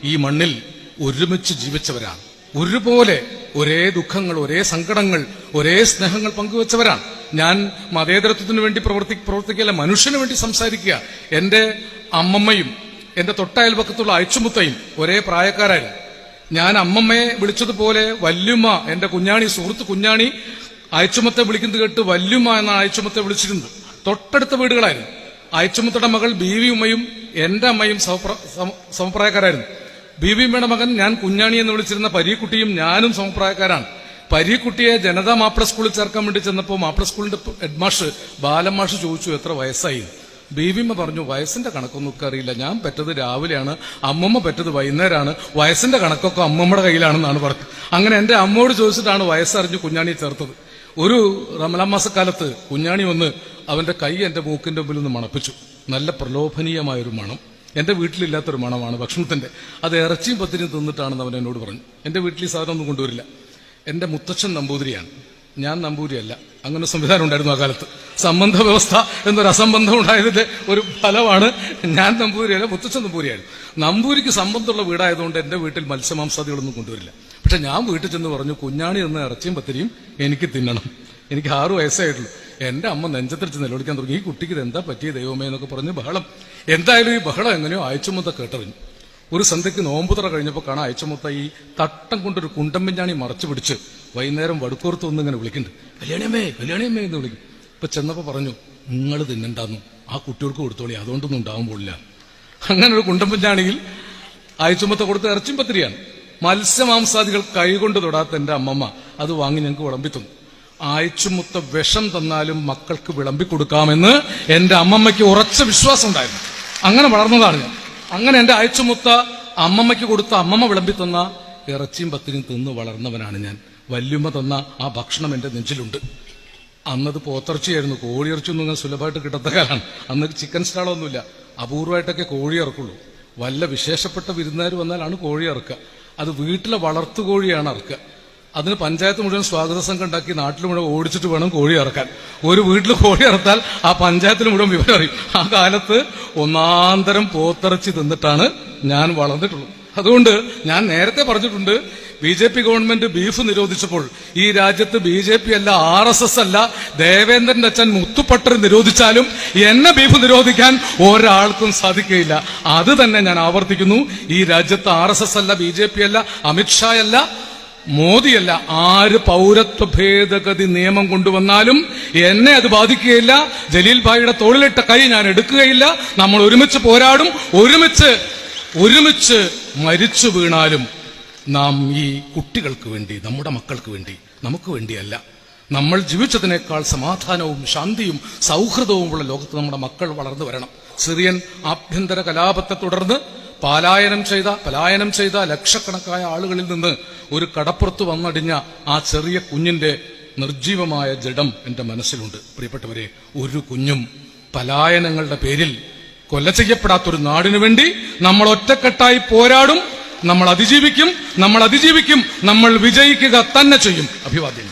ഈ മണ്ണിൽ ഒരുമിച്ച് ജീവിച്ചവരാണ്. ഒരുപോലെ ഒരേ ദുഃഖങ്ങൾ, ഒരേ സങ്കടങ്ങൾ, ഒരേ സ്നേഹങ്ങൾ പങ്കുവെച്ചവരാണ്. ഞാൻ മതേതരത്വത്തിന് വേണ്ടി പ്രവർത്തിക്കല്ല, മനുഷ്യന് വേണ്ടി സംസാരിക്കുക. എന്റെ അമ്മമ്മയും എന്റെ തൊട്ടയൽപക്കത്തുള്ള അയച്ചുമുത്തയും ഒരേ പ്രായക്കാരായിരുന്നു. ഞാൻ അമ്മമ്മയെ വിളിച്ചതുപോലെ വല്യുമ്മ, എന്റെ കുഞ്ഞാണി, സുഹൃത്ത് കുഞ്ഞാണി അയച്ചുമത്തെ വിളിക്കുന്നത് കേട്ട് വല്യുമ്മ എന്നാണ് അയച്ചുമത്തെ വിളിച്ചിരുന്നത്. തൊട്ടടുത്ത വീടുകളായിരുന്നു. അയച്ചുമുത്തയുടെ മകൾ ബീവി ഉമ്മയും എന്റെ അമ്മയും സമപ്രായക്കാരായിരുന്നു. ബീവി ഉമ്മയുടെ മകൻ ഞാൻ കുഞ്ഞാണി എന്ന് വിളിച്ചിരുന്ന പരീക്കുട്ടിയും ഞാനും സമപ്രായക്കാരാണ്. പരീക്കുട്ടിയെ ജനതാ മാപ്പിള സ്കൂളിൽ ചേർക്കാൻ വേണ്ടി ചെന്നപ്പോൾ മാപ്പിള സ്കൂളിന്റെ ഹെഡ്മാഷ് ബാലമാഷ് ചോദിച്ചു എത്ര വയസ്സായി. ബീവിമ്മ പറഞ്ഞു വയസ്സിന്റെ കണക്കൊന്നും ഒക്കെ അറിയില്ല, ഞാൻ പെറ്റത് രാവിലെയാണ്, അമ്മമ്മ പെറ്റത് വൈകുന്നേരമാണ്, വയസ്സിന്റെ കണക്കൊക്കെ അമ്മമ്മയുടെ കയ്യിലാണെന്നാണ് പറഞ്ഞത്. അങ്ങനെ എന്റെ അമ്മയോട് ചോദിച്ചിട്ടാണ് വയസ്സറിഞ്ഞ് കുഞ്ഞാണിയെ ചേർത്തത്. ഒരു റമലാൻ മാസക്കാലത്ത് കുഞ്ഞാണി വന്ന് അവന്റെ കൈ എന്റെ മൂക്കിന്റെ മുമ്പിൽ നിന്ന് മണപ്പിച്ചു. നല്ല പ്രലോഭനീയമായൊരു മണം, എന്റെ വീട്ടിലില്ലാത്തൊരു മണമാണ് ഭക്ഷണത്തിന്റെ. അത് ഇറച്ചിയും പത്തിരിയും തിന്നിട്ടാണെന്ന് അവൻ എന്നോട് പറഞ്ഞു. എന്റെ വീട്ടിൽ ഈ സാധനം ഒന്നും കൊണ്ടുവരില്ല. എന്റെ മുത്തച്ഛൻ നമ്പൂതിരിയാണ്, ഞാൻ നമ്പൂരിയല്ല. അങ്ങനെ സംവിധാനം ഉണ്ടായിരുന്നു ആ കാലത്ത്. സംബന്ധ വ്യവസ്ഥ എന്നൊരു അസംബന്ധം ഉണ്ടായതിന്റെ ഒരു ഫലമാണ്. ഞാൻ നമ്പൂരിയല്ല, മുത്തച്ഛൻ നമ്പൂരിയായിരുന്നു. നമ്പൂരിക്ക് സംബന്ധമുള്ള വീടായതുകൊണ്ട് എന്റെ വീട്ടിൽ മത്സ്യമാംസാദികളൊന്നും കൊണ്ടുവരില്ല. പക്ഷെ ഞാൻ വീട്ടിൽ ചെന്ന് പറഞ്ഞു കുഞ്ഞാണി എന്ന ഇറച്ചിയും പത്തിരിയും എനിക്ക് തിന്നണം. എനിക്ക് 6 വയസ്സായിട്ടുള്ളൂ. എന്റെ അമ്മ നെഞ്ചത്തിരിച്ച് നിലവിളിക്കാൻ തുടങ്ങി, ഈ കുട്ടിക്ക് ഇത് എന്താ പറ്റിയ ദൈവമേ എന്നൊക്കെ പറഞ്ഞ് ബഹളം. എന്തായാലും ഈ ബഹളം എങ്ങനെയോ അയച്ചുമുത്ത കേട്ടറിഞ്ഞു. ഒരു സന്ധ്യയ്ക്ക് നോമ്പുതറ കഴിഞ്ഞപ്പോൾ കാണാൻ അയച്ചുമുത്ത ഈ തട്ടം കൊണ്ടൊരു കുണ്ടമ്പിഞ്ഞാണി മറച്ചു പിടിച്ച് വൈകുന്നേരം വടുക്കോർത്ത് ഒന്നിങ്ങനെ വിളിക്കുന്നുണ്ട്, കല്യാണിയമ്മേ കല്യാണിയമ്മേ എന്ന് വിളിക്കും. ഇപ്പൊ ചെന്നപ്പോ പറഞ്ഞു നിങ്ങൾ തിന്നണ്ടാന്നു, ആ കുട്ടികൾക്ക് കൊടുത്തോളി, അതുകൊണ്ടൊന്നും ഉണ്ടാവാൻ പോലില്ല. അങ്ങനെ ഒരു കുണ്ടമ്പിഞ്ഞാണിയിൽ അയച്ചുമുത്ത കൊടുത്ത ഇറച്ചിയും പത്തിരിയാണ്. മത്സ്യമാംസാദികൾ കൈകൊണ്ട് തൊടാത്ത എന്റെ അമ്മമ്മ അത് വാങ്ങി ഞങ്ങൾക്ക് വിളമ്പിത്തുന്നു. അയച്ചുമുത്ത വിഷം തന്നാലും മക്കൾക്ക് വിളമ്പിക്കൊടുക്കാമെന്ന് എന്റെ അമ്മമ്മയ്ക്ക് ഉറച്ച വിശ്വാസം ഉണ്ടായിരുന്നു. അങ്ങനെ വളർന്നതാണ് ഞാൻ. അങ്ങനെ എന്റെ അയച്ചുമുത്ത അമ്മമ്മയ്ക്ക് കൊടുത്ത അമ്മമ്മ വിളമ്പി തന്ന ഇറച്ചിയും പത്തിരിയും തിന്ന് വളർന്നവനാണ് ഞാൻ. വല്യുമ്മ തന്ന ആ ഭക്ഷണം എന്റെ നെഞ്ചിലുണ്ട്. അന്നത് പോത്തിറച്ചിയായിരുന്നു, കോഴിയിറച്ചിയൊന്നും ഇങ്ങനെ സുലഭമായിട്ട് കിട്ടാത്ത കാലമാണ്. അന്ന് ചിക്കൻ സ്റ്റാളൊന്നുമില്ല, അപൂർവമായിട്ടൊക്കെ കോഴി ഇറക്കുള്ളൂ. വല്ല വിശേഷപ്പെട്ട വിരുന്നുകാർ വന്നാലാണ് കോഴി ഇറക്കുക. അത് വീട്ടിലെ വളർത്തുകോഴിയാണ് ഇറക്കുക. അതിന് പഞ്ചായത്ത് മുഴുവൻ സ്വാഗത സംഘം ഉണ്ടാക്കി നാട്ടിൽ മുഴുവൻ ഓടിച്ചിട്ട് വേണം കോഴി ഇറക്കാൻ. ഒരു വീട്ടിൽ കോഴി ഇറത്താൽ ആ പഞ്ചായത്തിന് മുഴുവൻ വിവരം അറിയും. ആ കാലത്ത് ഒന്നാന്തരം പോത്തിറച്ചി തിന്നിട്ടാണ് ഞാൻ വളർന്നിട്ടുള്ളത്. അതുകൊണ്ട് ഞാൻ നേരത്തെ പറഞ്ഞിട്ടുണ്ട്, BJP ഗവൺമെന്റ് ബീഫ് നിരോധിച്ചപ്പോൾ ഈ രാജ്യത്ത് BJP അല്ല, RSS അല്ല, ദേവേന്ദ്രന്റെ അച്ഛൻ മുത്തുപ്പട്ടർ നിരോധിച്ചാലും എന്നെ ബീഫ് നിരോധിക്കാൻ ഒരാൾക്കും സാധിക്കുകയില്ല. അത് തന്നെ ഞാൻ ആവർത്തിക്കുന്നു. ഈ രാജ്യത്ത് RSS അല്ല, BJP അല്ല, അമിത്ഷാ അല്ല, മോദിയല്ല, ആര് പൗരത്വ ഭേദഗതി നിയമം കൊണ്ടുവന്നാലും എന്നെ അത് ബാധിക്കുകയില്ല. ജലീൽ ഭായിയുടെ തോളിലിട്ട കൈ ഞാൻ എടുക്കുകയില്ല. നമ്മൾ ഒരുമിച്ച് പോരാടും. ഒരുമിച്ച് മരിച്ചു വീണാലും നാം ഈ കുട്ടികൾക്ക് വേണ്ടി, നമ്മുടെ മക്കൾക്ക് വേണ്ടി, നമുക്ക് വേണ്ടിയല്ല. നമ്മൾ ജീവിച്ചതിനേക്കാൾ സമാധാനവും ശാന്തിയും സൗഹൃദവുമുള്ള ലോകത്ത് നമ്മുടെ മക്കൾ വളർന്നു വരണം. സിറിയൻ ആഭ്യന്തര കലാപത്തെ തുടർന്ന് പലായനം ചെയ്ത ലക്ഷക്കണക്കായ ആളുകളിൽ നിന്ന് ഒരു കടപ്പുറത്ത് വന്നടിഞ്ഞ ആ ചെറിയ കുഞ്ഞിന്റെ നിർജീവമായ ജഡം എന്റെ മനസ്സിലുണ്ട്. പ്രിയപ്പെട്ടവരെ, ഒരു കുഞ്ഞും പലായനങ്ങളുടെ പേരിൽ കൊല ചെയ്യപ്പെടാത്തൊരു നാടിനു വേണ്ടി നമ്മൾ ഒറ്റക്കെട്ടായി പോരാടും. നമ്മൾ അതിജീവിക്കും. നമ്മൾ വിജയിക്കുക തന്നെ ചെയ്യും. അഭിവാദ്യം.